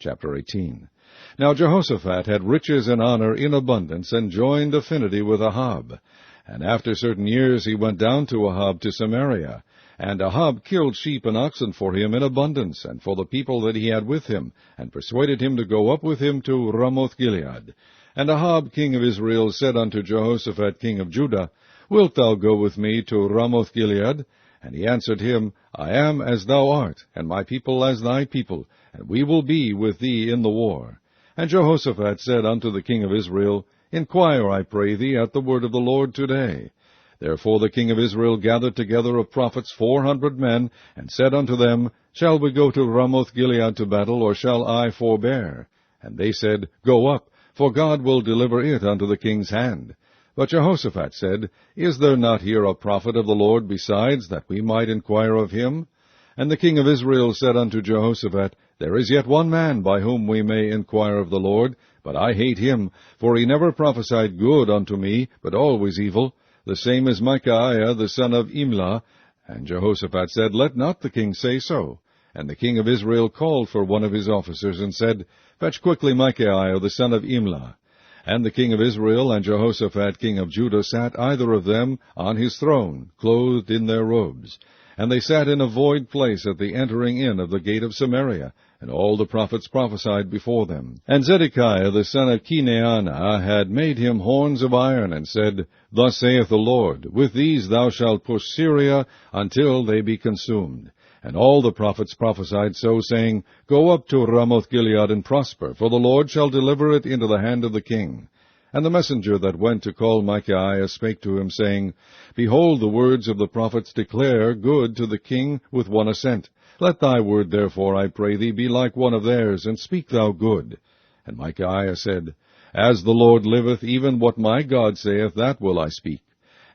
Chapter 18. Now Jehoshaphat had riches and honor in abundance, and joined affinity with Ahab. And after certain years he went down to Ahab to Samaria. And Ahab killed sheep and oxen for him in abundance, and for the people that he had with him, and persuaded him to go up with him to Ramoth-Gilead. And Ahab king of Israel said unto Jehoshaphat king of Judah, Wilt thou go with me to Ramoth-Gilead? And he answered him, I am as thou art, and my people as thy people, and we will be with thee in the war. And Jehoshaphat said unto the king of Israel, Inquire, I pray thee, at the word of the Lord today. Therefore the king of Israel gathered together of prophets 400 men, and said unto them, Shall we go to Ramoth-Gilead to battle, or shall I forbear? And they said, Go up, for God will deliver it unto the king's hand. But Jehoshaphat said, Is there not here a prophet of the Lord besides, that we might inquire of him? And the king of Israel said unto Jehoshaphat, There is yet one man by whom we may inquire of the Lord, but I hate him, for he never prophesied good unto me, but always evil. The same is Micaiah the son of Imlah. And Jehoshaphat said, Let not the king say so. And the king of Israel called for one of his officers, and said, Fetch quickly Micaiah the son of Imlah. And the king of Israel and Jehoshaphat king of Judah sat either of them on his throne, clothed in their robes. And they sat in a void place at the entering in of the gate of Samaria, and all the prophets prophesied before them. And Zedekiah the son of Kenaanah had made him horns of iron, and said, Thus saith the Lord, With these thou shalt push Syria until they be consumed. And all the prophets prophesied so, saying, Go up to Ramoth-Gilead and prosper, for the Lord shall deliver it into the hand of the king. And the messenger that went to call Micaiah spake to him, saying, Behold, the words of the prophets declare good to the king with one assent. Let thy word therefore, I pray thee, be like one of theirs, and speak thou good. And Micaiah said, As the Lord liveth, even what my God saith, that will I speak.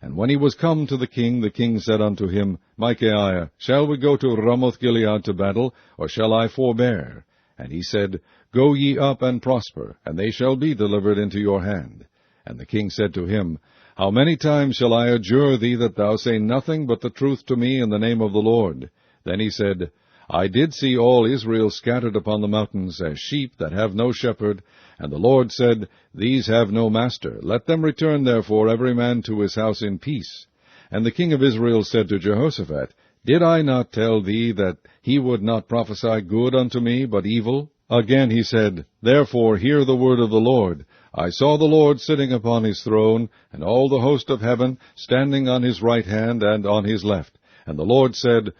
And when he was come to the king said unto him, Micaiah, shall we go to Ramoth-Gilead to battle, or shall I forbear? And he said, Go ye up and prosper, and they shall be delivered into your hand. And the king said to him, How many times shall I adjure thee that thou say nothing but the truth to me in the name of the Lord? Then he said, I did see all Israel scattered upon the mountains, as sheep that have no shepherd. And the Lord said, These have no master. Let them return therefore every man to his house in peace. And the king of Israel said to Jehoshaphat, Did I not tell thee that he would not prophesy good unto me, but evil? Again he said, Therefore hear the word of the Lord. I saw the Lord sitting upon his throne, and all the host of heaven standing on his right hand and on his left. And the Lord said,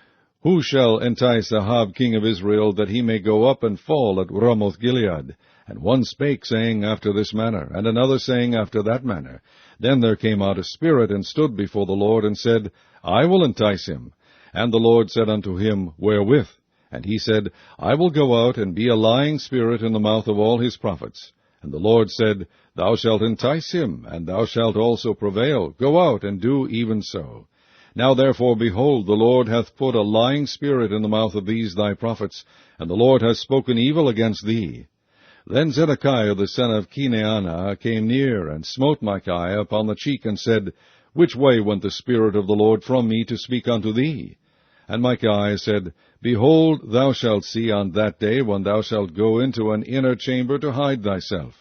Who shall entice Ahab king of Israel, that he may go up and fall at Ramoth-Gilead? And one spake, saying after this manner, and another saying after that manner. Then there came out a spirit, and stood before the Lord, and said, I will entice him. And the Lord said unto him, Wherewith? And he said, I will go out and be a lying spirit in the mouth of all his prophets. And the Lord said, Thou shalt entice him, and thou shalt also prevail. Go out and do even so. Now therefore, behold, the Lord hath put a lying spirit in the mouth of these thy prophets, and the Lord hath spoken evil against thee. Then Zedekiah the son of Kenaanah came near, and smote Micaiah upon the cheek, and said, Which way went the Spirit of the Lord from me to speak unto thee? And Micaiah said, Behold, thou shalt see on that day, when thou shalt go into an inner chamber to hide thyself.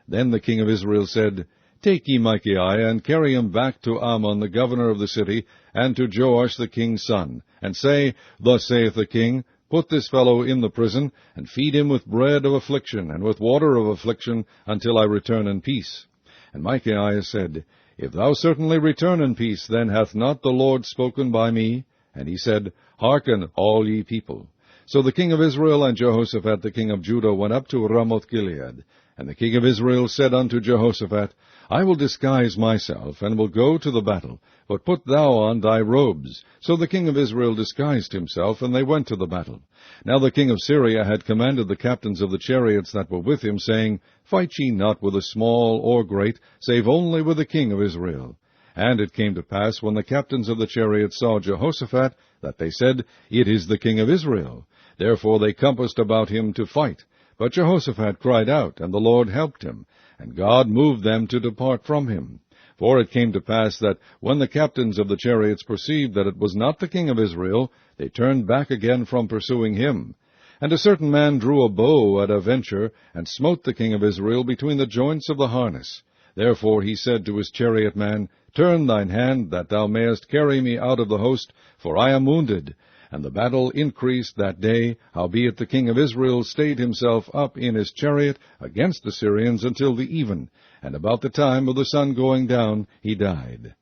Then the king of Israel said, Take ye Micaiah, and carry him back to Ammon the governor of the city, and to Joash the king's son, and say, Thus saith the king, Put this fellow in the prison, and feed him with bread of affliction, and with water of affliction, until I return in peace. And Micaiah said, If thou certainly return in peace, then hath not the Lord spoken by me? And he said, Hearken, all ye people. So the king of Israel and Jehoshaphat the king of Judah went up to Ramoth-Gilead. And the king of Israel said unto Jehoshaphat, I will disguise myself, and will go to the battle, but put thou on thy robes. So the king of Israel disguised himself, and they went to the battle. Now the king of Syria had commanded the captains of the chariots that were with him, saying, Fight ye not with the small or great, save only with the king of Israel. And it came to pass, when the captains of the chariots saw Jehoshaphat, that they said, It is the king of Israel. Therefore they compassed about him to fight. But Jehoshaphat cried out, and the Lord helped him, and God moved them to depart from him. For it came to pass that, when the captains of the chariots perceived that it was not the king of Israel, they turned back again from pursuing him. And a certain man drew a bow at a venture, and smote the king of Israel between the joints of the harness. Therefore he said to his chariot man, Turn thine hand, that thou mayest carry me out of the host, for I am wounded. And the battle increased that day, howbeit the king of Israel stayed himself up in his chariot against the Syrians until the even, and about the time of the sun going down he died.